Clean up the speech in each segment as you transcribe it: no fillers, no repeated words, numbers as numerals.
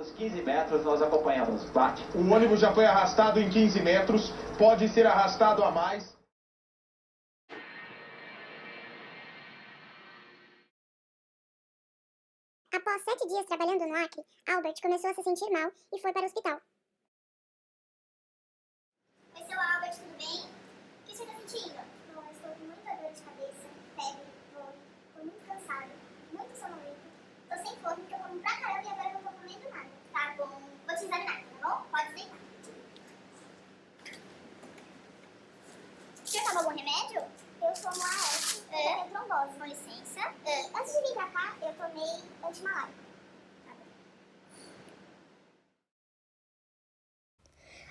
Nos 15 metros nós acompanhamos. Bate. O ônibus já foi arrastado em 15 metros, pode ser arrastado a mais. Após 7 dias trabalhando no Acre, Albert começou a se sentir mal e foi para o hospital. Oi, seu Albert, tudo bem? O que você está sentindo? Bom, eu estou com muita dor de cabeça, febre, vômito, estou muito cansada, muito sonolenta. Tô sem fome porque eu como pra caramba e agora eu não tô comendo nada. Tá bom, vou te examinar, tá bom? Pode deitar. Você já tomou algum remédio? Eu tomo AS, eu tenho trombose. Com licença. Antes de vir pra cá, eu tomei antimalárico.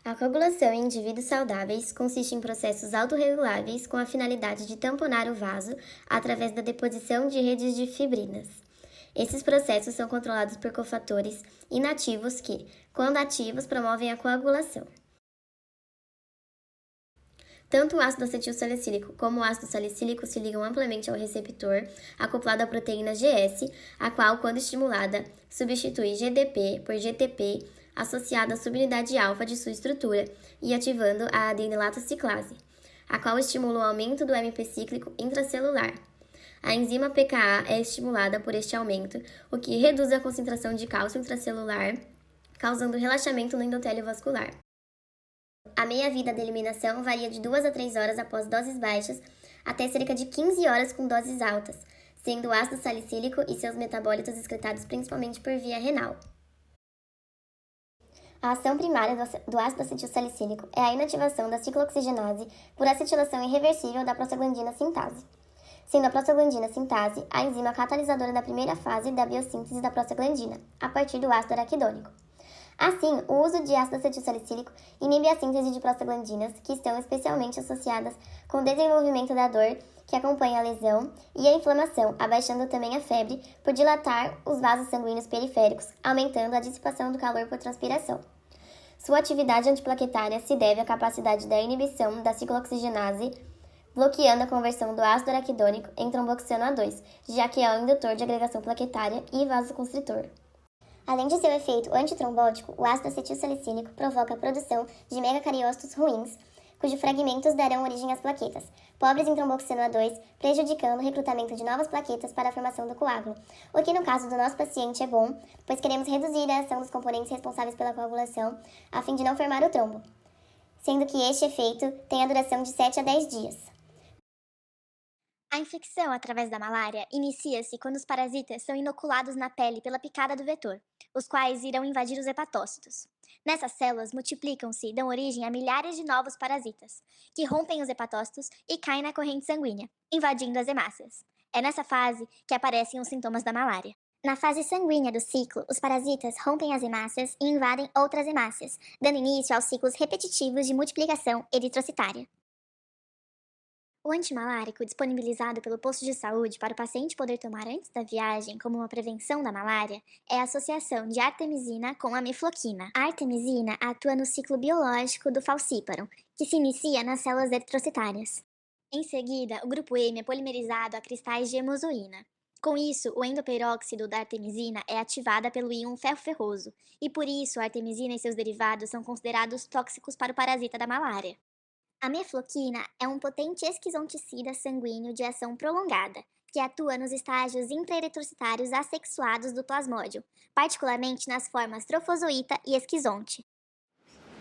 A coagulação em indivíduos saudáveis consiste em processos autorreguláveis com a finalidade de tamponar o vaso através da deposição de redes de fibrinas. Esses processos são controlados por cofatores inativos que, quando ativos, promovem a coagulação. Tanto o ácido acetilsalicílico como o ácido salicílico se ligam amplamente ao receptor, acoplado à proteína GS, a qual, quando estimulada, substitui GDP por GTP, associada à subunidade alfa de sua estrutura e ativando a adenilato ciclase, a qual estimula o aumento do MP cíclico intracelular. A enzima pKa é estimulada por este aumento, o que reduz a concentração de cálcio intracelular, causando relaxamento no endotélio vascular. A meia-vida da eliminação varia de 2 a 3 horas após doses baixas até cerca de 15 horas com doses altas, sendo o ácido salicílico e seus metabólitos excretados principalmente por via renal. A ação primária do ácido acetilsalicílico é a inativação da ciclooxigenase por acetilação irreversível da prostaglandina sintase, sendo a prostaglandina sintase a enzima catalisadora da primeira fase da biossíntese da prostaglandina, a partir do ácido araquidônico. Assim, o uso de ácido acetilsalicílico inibe a síntese de prostaglandinas, que estão especialmente associadas com o desenvolvimento da dor que acompanha a lesão e a inflamação, abaixando também a febre por dilatar os vasos sanguíneos periféricos, aumentando a dissipação do calor por transpiração. Sua atividade antiplaquetária se deve à capacidade da inibição da ciclooxigenase, bloqueando a conversão do ácido araquidônico em tromboxano A2, já que é o indutor de agregação plaquetária e vasoconstritor. Além de seu efeito antitrombótico, o ácido acetilsalicílico provoca a produção de megacariócitos ruins, cujos fragmentos darão origem às plaquetas, pobres em tromboxano A2, prejudicando o recrutamento de novas plaquetas para a formação do coágulo, o que no caso do nosso paciente é bom, pois queremos reduzir a ação dos componentes responsáveis pela coagulação, a fim de não formar o trombo, sendo que este efeito tem a duração de 7 a 10 dias. A infecção através da malária inicia-se quando os parasitas são inoculados na pele pela picada do vetor, os quais irão invadir os hepatócitos. Nessas células multiplicam-se e dão origem a milhares de novos parasitas, que rompem os hepatócitos e caem na corrente sanguínea, invadindo as hemácias. É nessa fase que aparecem os sintomas da malária. Na fase sanguínea do ciclo, os parasitas rompem as hemácias e invadem outras hemácias, dando início aos ciclos repetitivos de multiplicação eritrocitária. O antimalárico disponibilizado pelo posto de saúde para o paciente poder tomar antes da viagem como uma prevenção da malária é a associação de artemisina com amifloquina. A artemisina atua no ciclo biológico do falcíparo, que se inicia nas células eritrocitárias. Em seguida, o grupo M é polimerizado a cristais de hemozoína. Com isso, o endoperóxido da artemisina é ativada pelo íon ferro-ferroso, e por isso a artemisina e seus derivados são considerados tóxicos para o parasita da malária. A mefloquina é um potente esquizonticida sanguíneo de ação prolongada, que atua nos estágios intraeritrocitários assexuados do plasmódio, particularmente nas formas trofozoíta e esquizonte.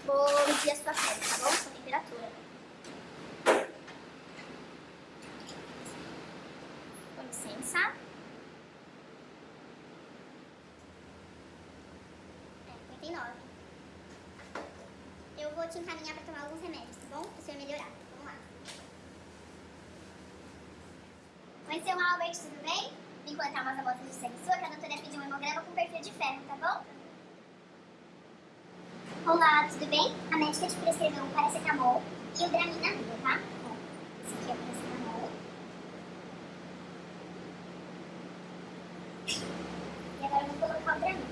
Vou medir a sua febre, tá bom? Sua temperatura. Com licença. 39. Eu vou te encaminhar para tomar alguns remédios, tá bom? Pra você melhorar. Vamos lá. Oi, seu Albert, tudo bem? Vim coletar umas amostras de sangue sua que a doutora pediu um hemograma com perfil de ferro, tá bom? Olá, tudo bem? A médica te prescreveu um paracetamol e o Dramina, tá? Bom, esse aqui é o paracetamol. E agora eu vou colocar o Dramina.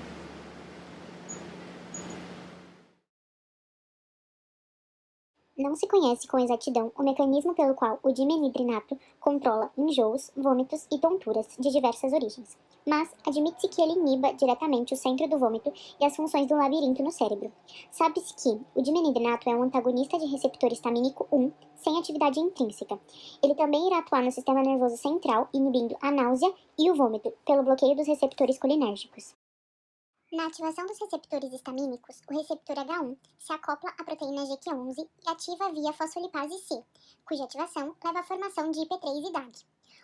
Não se conhece com exatidão o mecanismo pelo qual o dimenhidrinato controla enjoos, vômitos e tonturas de diversas origens, mas admite-se que ele iniba diretamente o centro do vômito e as funções do labirinto no cérebro. Sabe-se que o dimenhidrinato é um antagonista de receptor histamínico 1 sem atividade intrínseca. Ele também irá atuar no sistema nervoso central, inibindo a náusea e o vômito pelo bloqueio dos receptores colinérgicos. Na ativação dos receptores histamínicos, o receptor H1 se acopla à proteína GQ11 e ativa via fosfolipase C, cuja ativação leva à formação de IP3 e DAG.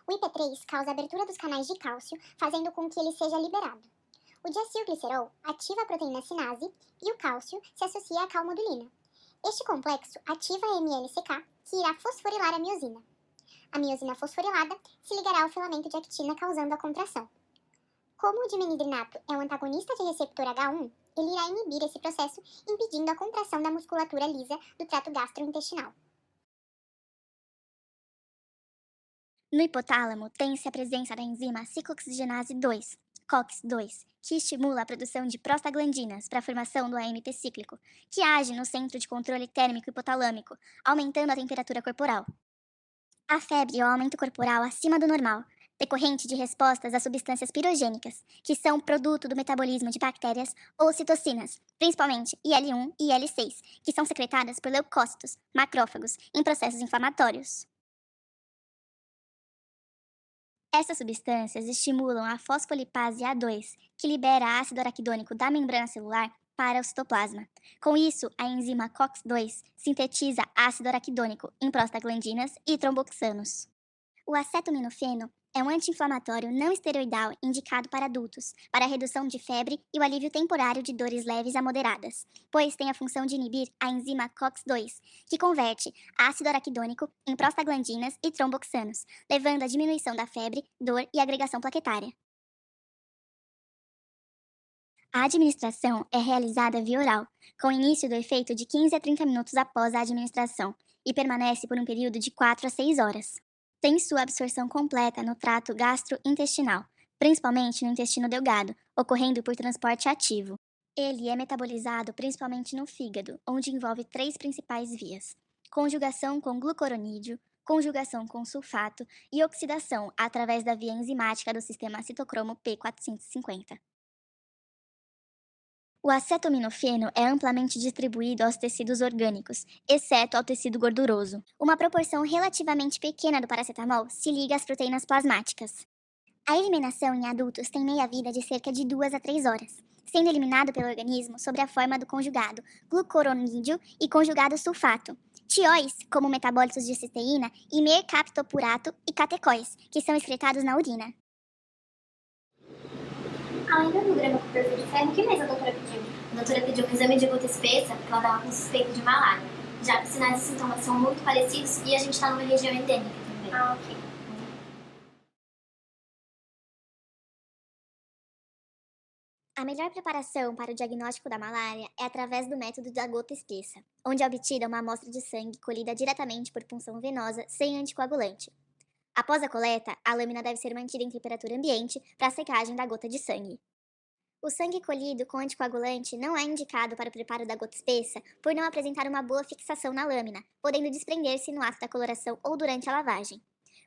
O IP3 causa a abertura dos canais de cálcio, fazendo com que ele seja liberado. O diacilglicerol ativa a proteína sinase e o cálcio se associa à calmodulina. Este complexo ativa a MLCK, que irá fosforilar a miosina. A miosina fosforilada se ligará ao filamento de actina, causando a contração. Como o dimenhidrinato é um antagonista de receptor H1, ele irá inibir esse processo, impedindo a contração da musculatura lisa do trato gastrointestinal. No hipotálamo, tem-se a presença da enzima ciclooxigenase 2, COX-2, que estimula a produção de prostaglandinas para a formação do AMP cíclico, que age no centro de controle térmico hipotalâmico, aumentando a temperatura corporal. A febre é o aumento corporal acima do normal, decorrente de respostas a substâncias pirogênicas, que são produto do metabolismo de bactérias ou citocinas, principalmente IL-1 e IL-6, que são secretadas por leucócitos, macrófagos, em processos inflamatórios. Essas substâncias estimulam a fosfolipase A2, que libera ácido araquidônico da membrana celular para o citoplasma. Com isso, a enzima COX-2 sintetiza ácido araquidônico em prostaglandinas e tromboxanos. O acetaminofeno é um anti-inflamatório não esteroidal indicado para adultos, para a redução de febre e o alívio temporário de dores leves a moderadas, pois tem a função de inibir a enzima COX-2, que converte ácido araquidônico em prostaglandinas e tromboxanos, levando à diminuição da febre, dor e agregação plaquetária. A administração é realizada via oral, com início do efeito de 15 a 30 minutos após a administração, e permanece por um período de 4 a 6 horas. Tem sua absorção completa no trato gastrointestinal, principalmente no intestino delgado, ocorrendo por transporte ativo. Ele é metabolizado principalmente no fígado, onde envolve 3 principais vias: conjugação com glucoronídeo, conjugação com sulfato e oxidação através da via enzimática do sistema citocromo P450. O acetaminofeno é amplamente distribuído aos tecidos orgânicos, exceto ao tecido gorduroso. Uma proporção relativamente pequena do paracetamol se liga às proteínas plasmáticas. A eliminação em adultos tem meia-vida de cerca de 2 a 3 horas, sendo eliminado pelo organismo sob a forma do conjugado glucoronídeo e conjugado sulfato, tióis, como metabólitos de cisteína, e mercaptopurato e catecóis, que são excretados na urina. Além do hemograma com perfil de ferro, o que mais a doutora pediu? A doutora pediu um exame de gota espessa, porque ela estava com suspeita de malária. Já que os sinais e sintomas são muito parecidos e a gente está numa região endêmica também. Ah, ok. A melhor preparação para o diagnóstico da malária é através do método da gota espessa, onde é obtida uma amostra de sangue colhida diretamente por punção venosa sem anticoagulante. Após a coleta, a lâmina deve ser mantida em temperatura ambiente para a secagem da gota de sangue. O sangue colhido com anticoagulante não é indicado para o preparo da gota espessa por não apresentar uma boa fixação na lâmina, podendo desprender-se no ato da coloração ou durante a lavagem.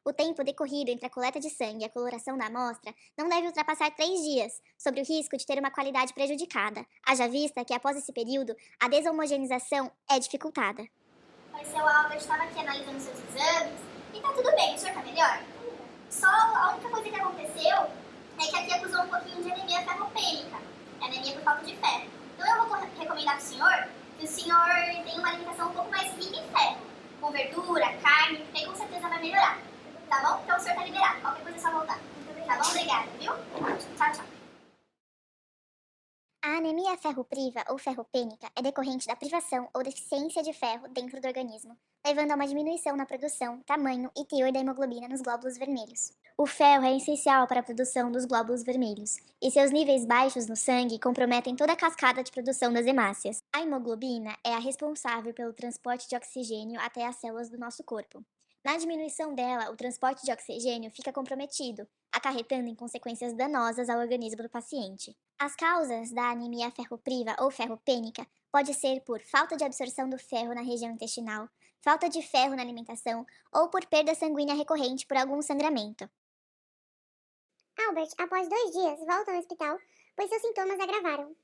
O tempo decorrido entre a coleta de sangue e a coloração da amostra não deve ultrapassar 3 dias, sob o risco de ter uma qualidade prejudicada, haja vista que após esse período, a deshomogeneização é dificultada. Oi, seu Albert, estava aqui analisando seus exames e tá tudo bem, o senhor tá melhor? Só a única coisa que aconteceu é que aqui acusou um pouquinho de anemia ferropênica, anemia por falta de ferro. Então eu vou recomendar pro senhor que o senhor tenha uma alimentação um pouco mais rica em ferro, com verdura, carne, que aí com certeza vai melhorar. Tá bom? Então o senhor tá liberado. Qualquer coisa é só voltar. Tá bom? Obrigada, viu? Tchau, tchau. A anemia ferropriva ou ferropênica é decorrente da privação ou deficiência de ferro dentro do organismo, levando a uma diminuição na produção, tamanho e teor da hemoglobina nos glóbulos vermelhos. O ferro é essencial para a produção dos glóbulos vermelhos, e seus níveis baixos no sangue comprometem toda a cascata de produção das hemácias. A hemoglobina é a responsável pelo transporte de oxigênio até as células do nosso corpo. Na diminuição dela, o transporte de oxigênio fica comprometido, acarretando em consequências danosas ao organismo do paciente. As causas da anemia ferropriva ou ferropênica pode ser por falta de absorção do ferro na região intestinal, falta de ferro na alimentação ou por perda sanguínea recorrente por algum sangramento. Albert, após 2 dias, volta ao hospital, pois seus sintomas agravaram.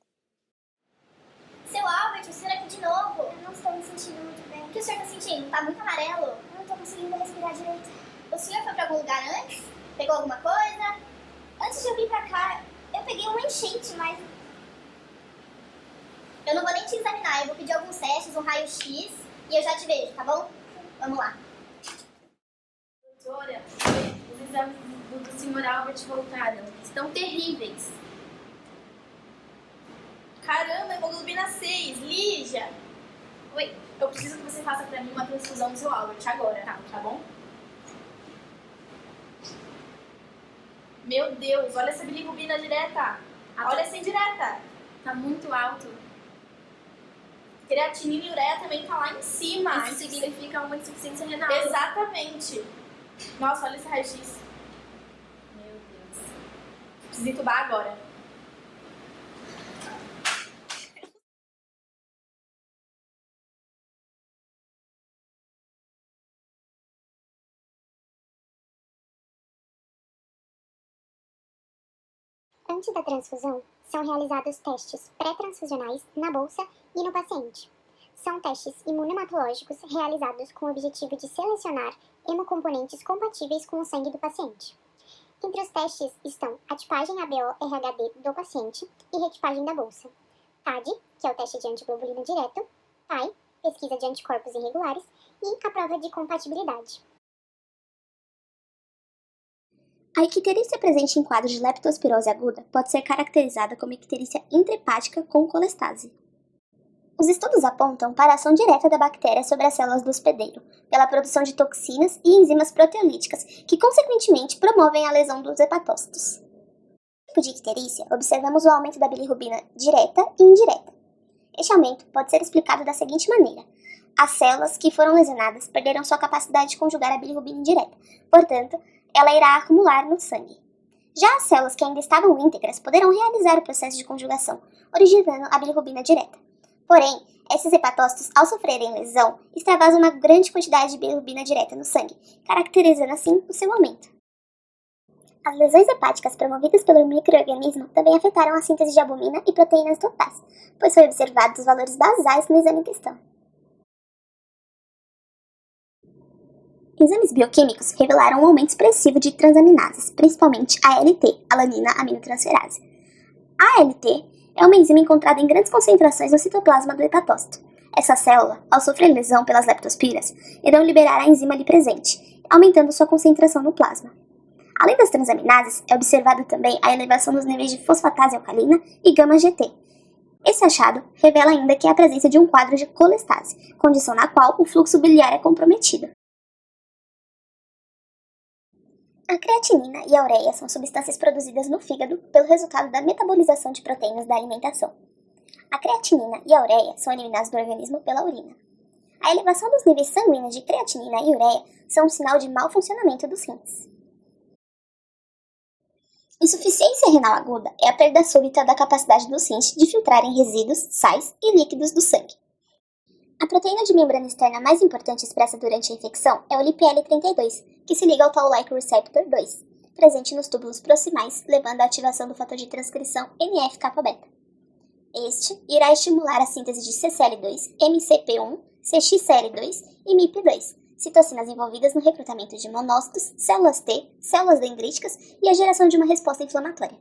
Seu Albert, o senhor aqui de novo. Eu não estou me sentindo muito bem. O que o senhor tá sentindo? Tá muito amarelo. Eu não estou conseguindo respirar direito. O senhor foi pra algum lugar antes? Pegou alguma coisa? Antes de eu vir pra cá, eu peguei uma enchente, mas... Eu não vou nem te examinar, eu vou pedir alguns testes, um raio-x e eu já te vejo, tá bom? Vamos lá. Doutora, os exames do Sr. Albert voltaram. Estão terríveis. Caramba, hemoglobina 6, Lígia! Oi, eu preciso que você faça pra mim uma transfusão do seu Albert agora, tá bom? Meu Deus, olha essa bilirrubina direta. Olha essa indireta. Tá muito alto. Creatinina e ureia também tá lá em cima. Isso significa uma insuficiência renal. Exatamente. Nossa, olha esse raio-x. Meu Deus. Preciso entubar agora. Antes da transfusão, são realizados testes pré-transfusionais na bolsa e no paciente. São testes imunohematológicos realizados com o objetivo de selecionar hemocomponentes compatíveis com o sangue do paciente. Entre os testes estão a tipagem ABO-RHD do paciente e retipagem da bolsa, TAD, que é o teste de antiglobulina direto, TAI, pesquisa de anticorpos irregulares, e a prova de compatibilidade. A icterícia presente em quadros de leptospirose aguda pode ser caracterizada como icterícia intrahepática com colestase. Os estudos apontam para a ação direta da bactéria sobre as células do hospedeiro, pela produção de toxinas e enzimas proteolíticas, que consequentemente promovem a lesão dos hepatócitos. No tipo de icterícia, observamos o aumento da bilirrubina direta e indireta. Este aumento pode ser explicado da seguinte maneira: as células que foram lesionadas perderam sua capacidade de conjugar a bilirrubina indireta, portanto, ela irá acumular no sangue. Já as células que ainda estavam íntegras poderão realizar o processo de conjugação, originando a bilirrubina direta. Porém, esses hepatócitos, ao sofrerem lesão, extravasam uma grande quantidade de bilirrubina direta no sangue, caracterizando assim o seu aumento. As lesões hepáticas promovidas pelo microorganismo também afetaram a síntese de albumina e proteínas totais, pois foi observado os valores basais no exame em questão. Exames bioquímicos revelaram um aumento expressivo de transaminases, principalmente a ALT, alanina aminotransferase. A ALT é uma enzima encontrada em grandes concentrações no citoplasma do hepatócito. Essa célula, ao sofrer lesão pelas leptospiras, irão liberar a enzima ali presente, aumentando sua concentração no plasma. Além das transaminases, é observado também a elevação dos níveis de fosfatase alcalina e gama-GT. Esse achado revela ainda que há a presença de um quadro de colestase, condição na qual o fluxo biliar é comprometido. A creatinina e a ureia são substâncias produzidas no fígado pelo resultado da metabolização de proteínas da alimentação. A creatinina e a ureia são eliminadas do organismo pela urina. A elevação dos níveis sanguíneos de creatinina e ureia são um sinal de mau funcionamento dos rins. Insuficiência renal aguda é a perda súbita da capacidade dos rins de filtrarem resíduos, sais e líquidos do sangue. A proteína de membrana externa mais importante expressa durante a infecção é o LPL32, que se liga ao Toll-like receptor 2, presente nos túbulos proximais, levando à ativação do fator de transcrição NF-kappa-beta. Este irá estimular a síntese de CCL2, MCP1, CXCL2 e MIP2, citocinas envolvidas no recrutamento de monócitos, células T, células dendríticas e a geração de uma resposta inflamatória.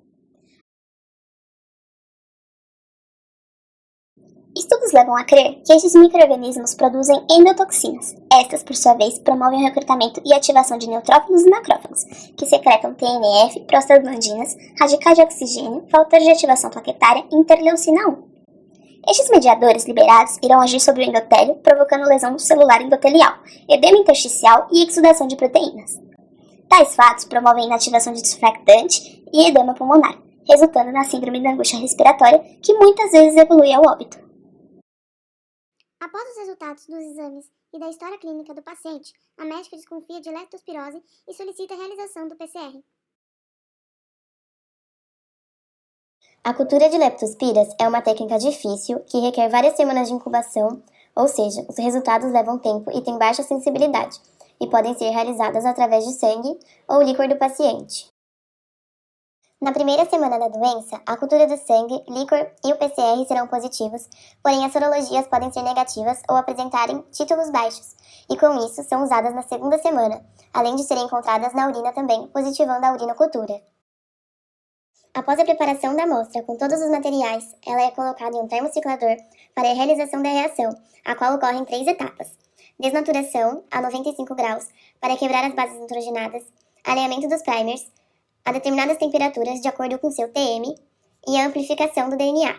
Estudos levam a crer que estes micro-organismos produzem endotoxinas. Estas, por sua vez, promovem o recrutamento e ativação de neutrófilos e macrófagos, que secretam TNF, prostaglandinas, radicais de oxigênio, fatores de ativação plaquetária e interleucina 1. Estes mediadores liberados irão agir sobre o endotélio, provocando lesão celular endotelial, edema intersticial e exudação de proteínas. Tais fatos promovem inativação de surfactante e edema pulmonar, resultando na síndrome da angústia respiratória, que muitas vezes evolui ao óbito. Após os resultados dos exames e da história clínica do paciente, a médica desconfia de leptospirose e solicita a realização do PCR. A cultura de leptospiras é uma técnica difícil que requer várias semanas de incubação, ou seja, os resultados levam tempo e têm baixa sensibilidade, e podem ser realizadas através de sangue ou líquor do paciente. Na primeira semana da doença, a cultura do sangue, líquor e o PCR serão positivos, porém as sorologias podem ser negativas ou apresentarem títulos baixos, e com isso são usadas na segunda semana, além de serem encontradas na urina também, positivando a urinocultura. Após a preparação da amostra com todos os materiais, ela é colocada em um termociclador para a realização da reação, a qual ocorre em 3 etapas: desnaturação a 95 graus para quebrar as bases nitrogenadas, alinhamento dos primers a determinadas temperaturas de acordo com seu TM e a amplificação do DNA.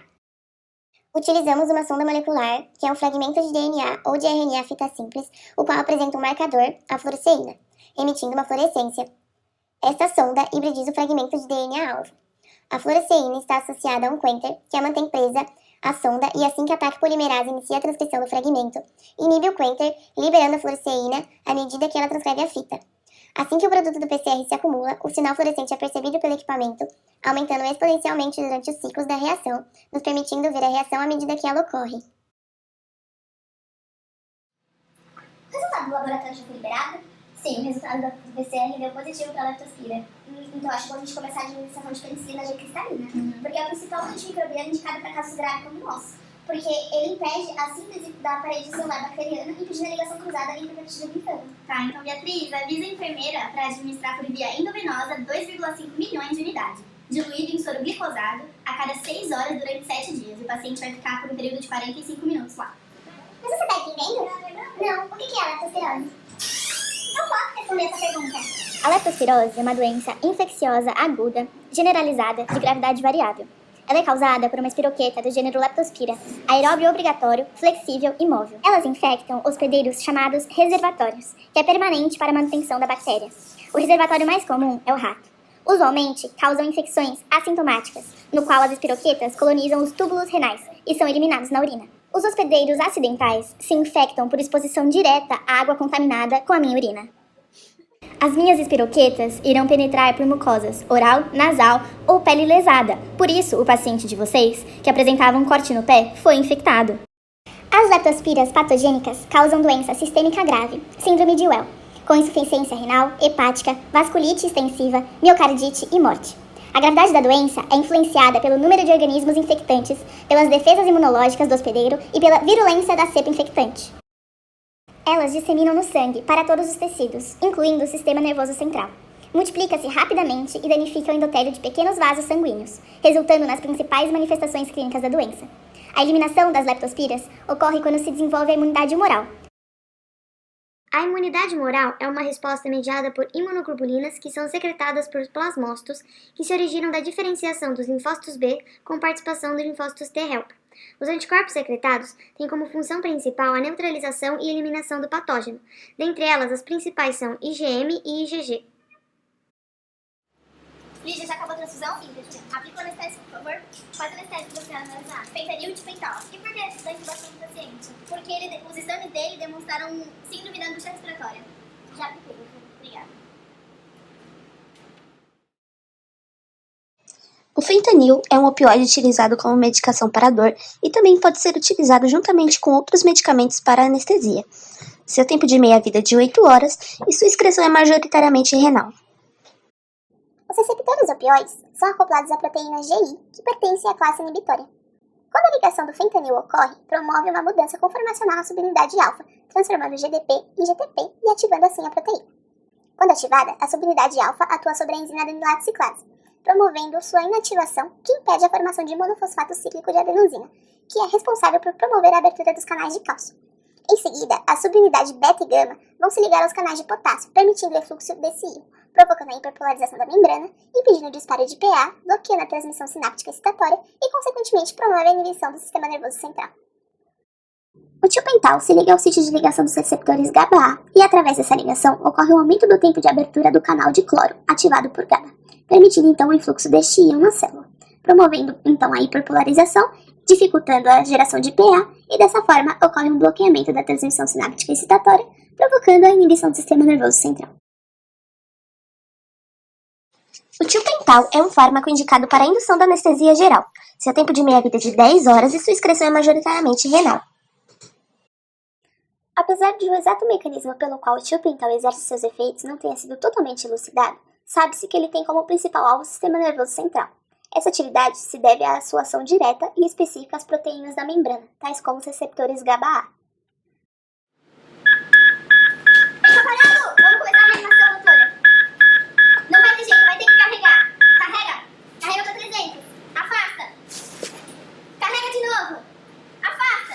Utilizamos uma sonda molecular, que é um fragmento de DNA ou de RNA fita simples, o qual apresenta um marcador, a fluoresceína, emitindo uma fluorescência. Esta sonda hibridiza o fragmento de DNA-alvo. A fluoresceína está associada a um quenter, que a mantém presa à sonda e assim que a TAC polimerase inicia a transcrição do fragmento, inibe o quenter, liberando a fluoresceína à medida que ela transcreve a fita. Assim que o produto do PCR se acumula, o sinal fluorescente é percebido pelo equipamento, aumentando exponencialmente durante os ciclos da reação, nos permitindo ver a reação à medida que ela ocorre. O resultado do laboratório já foi liberado? Sim, o resultado do PCR deu positivo para a leptospira. Então acho bom a gente começar a administração de penicilina G cristalina, porque é o principal antimicrobiano indicado para casos graves como o nosso. Porque ele impede a síntese da parede celular bacteriana, impedindo a ligação cruzada entre o peptídeo e o linfoma. Tá, então Beatriz, avisa a enfermeira para administrar por via endovenosa 2,5 milhões de unidades, diluído em soro glicosado, a cada 6 horas durante 7 dias. O paciente vai ficar por um período de 45 minutos lá. Mas você tá entendendo? Não. O que é a leptospirose? Não posso responder essa pergunta. A leptospirose é uma doença infecciosa aguda, generalizada, de gravidade variável. Ela é causada por uma espiroqueta do gênero Leptospira, aeróbio obrigatório, flexível e móvel. Elas infectam hospedeiros chamados reservatórios, que é permanente para a manutenção da bactéria. O reservatório mais comum é o rato. Usualmente, causam infecções assintomáticas, no qual as espiroquetas colonizam os túbulos renais e são eliminados na urina. Os hospedeiros acidentais se infectam por exposição direta à água contaminada com a minha urina. As minhas espiroquetas irão penetrar por mucosas oral, nasal ou pele lesada. Por isso, o paciente de vocês, que apresentava um corte no pé, foi infectado. As leptospiras patogênicas causam doença sistêmica grave, síndrome de Well, com insuficiência renal, hepática, vasculite extensiva, miocardite e morte. A gravidade da doença é influenciada pelo número de organismos infectantes, pelas defesas imunológicas do hospedeiro e pela virulência da cepa infectante. Elas disseminam no sangue para todos os tecidos, incluindo o sistema nervoso central. Multiplica-se rapidamente e danifica o endotélio de pequenos vasos sanguíneos, resultando nas principais manifestações clínicas da doença. A eliminação das leptospiras ocorre quando se desenvolve a imunidade humoral. A imunidade humoral é uma resposta mediada por imunoglobulinas que são secretadas por plasmócitos que se originam da diferenciação dos linfócitos B com participação dos linfócitos T helper. Os anticorpos secretados têm como função principal a neutralização e eliminação do patógeno. Dentre elas, as principais são IgM e IgG. Lígia, já acabou a transfusão? Sim, aplica o anestésico, por favor. Quais anestésicos você vai analisar? Fentanil e Tipental. E por que da intubação do paciente? Porque os exames dele demonstraram síndrome da angústia respiratória. Já apliquei, obrigada. O fentanil é um opioide utilizado como medicação para dor e também pode ser utilizado juntamente com outros medicamentos para anestesia. Seu tempo de meia-vida é de 8 horas e sua excreção é majoritariamente renal. Os receptores opioides são acoplados à proteína GI, que pertence à classe inibitória. Quando a ligação do fentanil ocorre, promove uma mudança conformacional na subunidade alfa, transformando GDP em GTP e ativando assim a proteína. Quando ativada, a subunidade alfa atua sobre a enzima adenilato ciclase, promovendo sua inativação, que impede a formação de monofosfato cíclico de adenosina, que é responsável por promover a abertura dos canais de cálcio. Em seguida, a subunidade beta e gama vão se ligar aos canais de potássio, permitindo o efluxo desse íon, provocando a hiperpolarização da membrana, impedindo o disparo de PA, bloqueando a transmissão sináptica excitatória e, consequentemente, promove a inibição do sistema nervoso central. O tiopental se liga ao sítio de ligação dos receptores GABA-A e, através dessa ligação, ocorre um aumento do tempo de abertura do canal de cloro, ativado por GABA, permitindo então o influxo deste íon na célula, promovendo então a hiperpolarização, dificultando a geração de PA e dessa forma ocorre um bloqueamento da transmissão sináptica excitatória, provocando a inibição do sistema nervoso central. O tiopental é um fármaco indicado para a indução da anestesia geral. Seu tempo de meia-vida é de 10 horas e sua excreção é majoritariamente renal. Apesar de o exato mecanismo pelo qual o tio Pintal exerce seus efeitos não tenha sido totalmente elucidado, sabe-se que ele tem como principal alvo o sistema nervoso central. Essa atividade se deve à sua ação direta e específica às proteínas da membrana, tais como os receptores GABA-A. Vamos começar a animação, doutora. Não vai ter jeito, vai ter que carregar. Carrega. Carrega pra 300. Afasta. Carrega de novo. Afasta.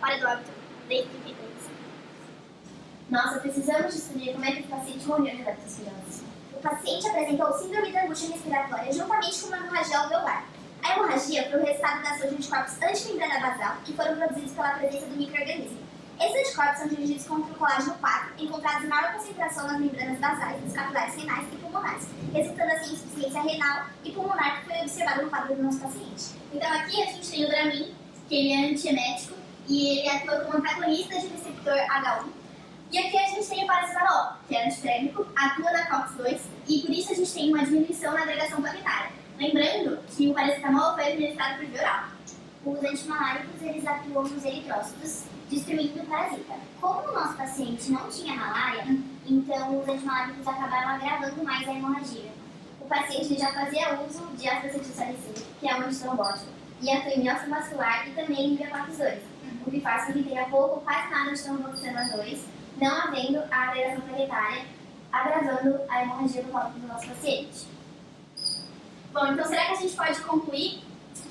Hora do óbito. Desde que Nossa, precisamos descobrir como é que o paciente morreu de leptospirose. O paciente apresentou síndrome da angústia respiratória juntamente com uma hemorragia alveolar. A hemorragia foi o resultado da ação de anticorpos antimembrana basal que foram produzidos pela presença do micro-organismo. Esses anticorpos são dirigidos contra o colágeno 4, encontrados em maior concentração nas membranas basais dos capilares renais e pulmonares, resultando assim em insuficiência renal e pulmonar que foi observado no quadro do nosso paciente. Então aqui a gente tem o Dramin, que ele é antiemético e ele atua como antagonista de receptor H1. E aqui a gente tem o paracetamol, que é antitérmico, atua na COX-2 e por isso a gente tem uma diminuição na agregação plaquetária. Lembrando que o paracetamol foi administrado por via oral. Os antimaláricos eles atuam nos eritrócitos, destruindo o parasita. Como o nosso paciente não tinha malária, então os antimaláricos acabaram agravando mais a hemorragia. O paciente já fazia uso de ácido acetilsalicílico, que é um antitrombótico, e atua em miócito vascular e também em via COX-2, o que faz com que tenha pouco ou quase nada de tromboxana 2, não havendo a agregação plaquetária, agravando a hemorragia do corpo do nosso paciente. Bom, então será que a gente pode concluir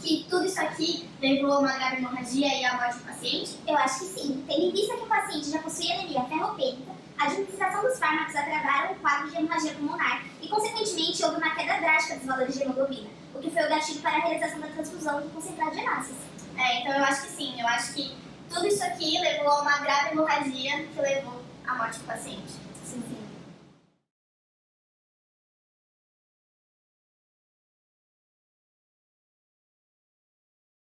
que tudo isso aqui levou a uma grave hemorragia e à morte do paciente? Eu acho que sim. Tendo em vista que o paciente já possuía anemia ferropênica, a administração dos fármacos agravaram o quadro de hemorragia pulmonar e, consequentemente, houve uma queda drástica dos valores de hemoglobina, o que foi o gatilho para a realização da transfusão do concentrado de hemácias. Então eu acho que sim. Eu acho que tudo isso aqui levou a uma grave hemorragia que levou à morte do paciente. Sim.